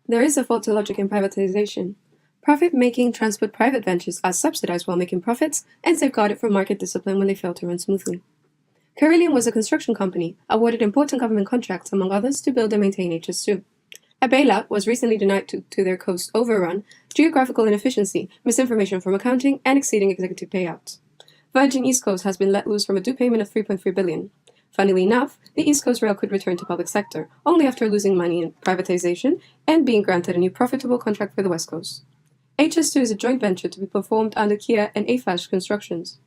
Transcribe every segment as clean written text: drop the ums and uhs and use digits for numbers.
There is a faulty logic in privatization. Profit-making transport private ventures are subsidized while making profits and safeguarded from market discipline when they fail to run smoothly. Carillion was a construction company, awarded important government contracts, among others, to build and maintain HS2. A bailout was recently denied to their cost overrun, geographical inefficiency, misinformation from accounting, and exceeding executive payouts. Virgin East Coast has been let loose from a due payment of $3.3 billion. Funnily enough, the East Coast Rail could return to public sector, only after losing money in privatization and being granted a new profitable contract for the West Coast. HS2 is a joint venture to be performed under Kia and Eiffage Constructions.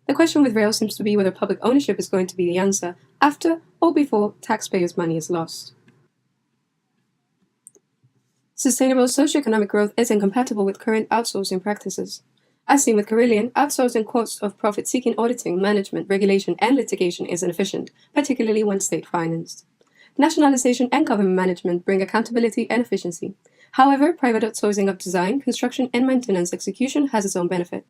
The question with rail seems to be whether public ownership is going to be the answer after or before taxpayers' money is lost. Sustainable socioeconomic growth is incompatible with current outsourcing practices. As seen with Carillion, outsourcing costs of profit-seeking auditing, management, regulation, and litigation is inefficient, particularly when state-financed. Nationalization and government management bring accountability and efficiency. However, private outsourcing of design, construction, and maintenance execution has its own benefit.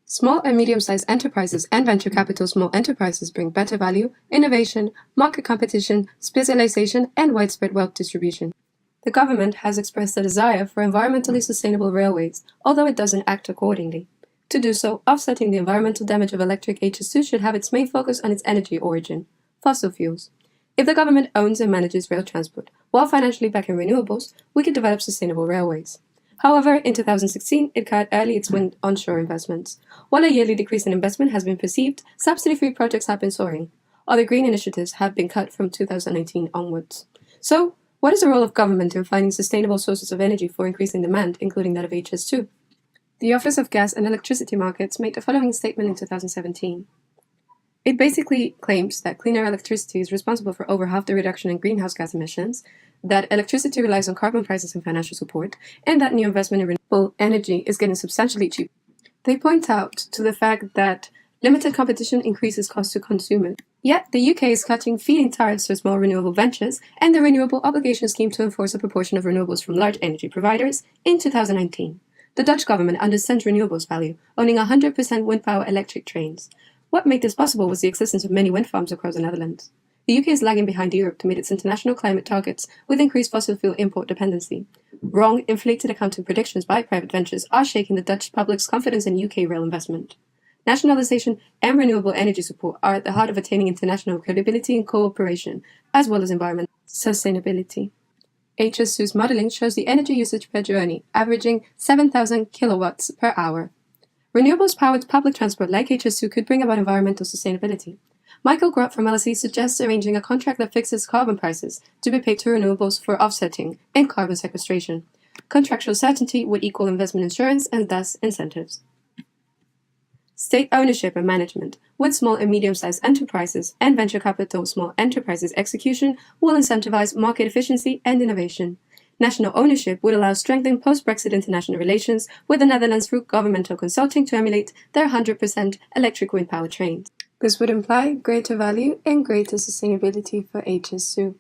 Small and medium-sized enterprises and venture capital small enterprises bring better value, innovation, market competition, specialization, and widespread wealth distribution. The government has expressed a desire for environmentally sustainable railways, although it doesn't act accordingly. To do so, offsetting the environmental damage of electric HS2 should have its main focus on its energy origin, fossil fuels. If the government owns and manages rail transport, while financially backing renewables, we could develop sustainable railways. However, in 2016, it cut early its wind onshore investments. While a yearly decrease in investment has been perceived, subsidy-free projects have been soaring. Other green initiatives have been cut from 2019 onwards. So, what is the role of government in finding sustainable sources of energy for increasing demand, including that of HS2? The Office of Gas and Electricity Markets made the following statement in 2017. It basically claims that cleaner electricity is responsible for over half the reduction in greenhouse gas emissions, that electricity relies on carbon prices and financial support, and that new investment in renewable energy is getting substantially cheaper. They point out to the fact that limited competition increases costs to consumers. Yet, the UK is cutting feed-in tariffs for small renewable ventures and the Renewable Obligation Scheme to enforce a proportion of renewables from large energy providers in 2019. The Dutch government understands renewables value, owning 100% wind power electric trains. What made this possible was the existence of many wind farms across the Netherlands. The UK is lagging behind Europe to meet its international climate targets with increased fossil fuel import dependency. Wrong, inflated accounting predictions by private ventures are shaking the Dutch public's confidence in UK rail investment. Nationalization and renewable energy support are at the heart of attaining international credibility and cooperation, as well as environmental sustainability. HS2's modeling shows the energy usage per journey, averaging 7,000 kilowatts per hour. Renewables-powered public transport like HS2 could bring about environmental sustainability. Michael Gropp from LSE suggests arranging a contract that fixes carbon prices to be paid to renewables for offsetting and carbon sequestration. Contractual certainty would equal investment insurance and thus incentives. State ownership and management, with small and medium-sized enterprises and venture capital small enterprises execution, will incentivize market efficiency and innovation. National ownership would allow strengthened post-Brexit international relations with the Netherlands through governmental consulting to emulate their 100% electric wind power trains. This would imply greater value and greater sustainability for HS2.